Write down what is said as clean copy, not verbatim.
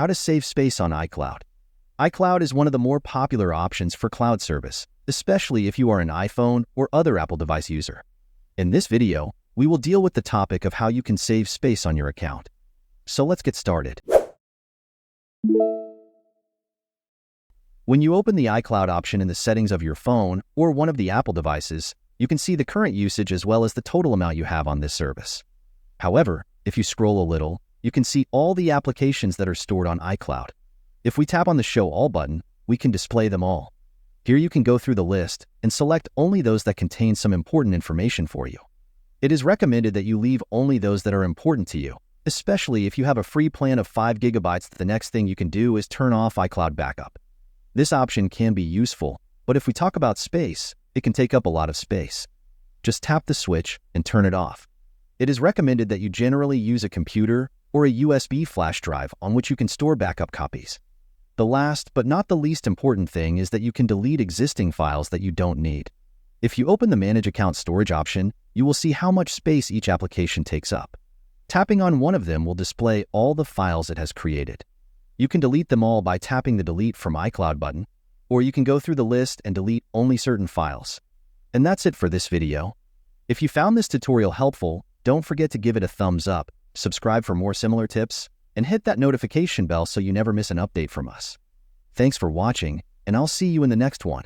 How to save space on iCloud. iCloud is one of the more popular options for cloud service, especially if you are an iPhone or other Apple device user. In this video, we will deal with the topic of how you can save space on your account. So let's get started. When you open the iCloud option in the settings of your phone or one of the Apple devices, you can see the current usage as well as the total amount you have on this service. However, if you scroll a little, you can see all the applications that are stored on iCloud. If we tap on the Show All button, we can display them all. Here you can go through the list and select only those that contain some important information for you. It is recommended that you leave only those that are important to you, especially if you have a free plan of 5 GB. The next thing you can do is turn off iCloud backup. This option can be useful, but if we talk about space, it can take up a lot of space. Just tap the switch and turn it off. It is recommended that you generally use a computer or a USB flash drive on which you can store backup copies. The last but not the least important thing is that you can delete existing files that you don't need. If you open the Manage Account Storage option, you will see how much space each application takes up. Tapping on one of them will display all the files it has created. You can delete them all by tapping the Delete from iCloud button, or you can go through the list and delete only certain files. And that's it for this video. If you found this tutorial helpful, don't forget to give it a thumbs up, subscribe for more similar tips, and hit that notification bell so you never miss an update from us. Thanks for watching, and I'll see you in the next one.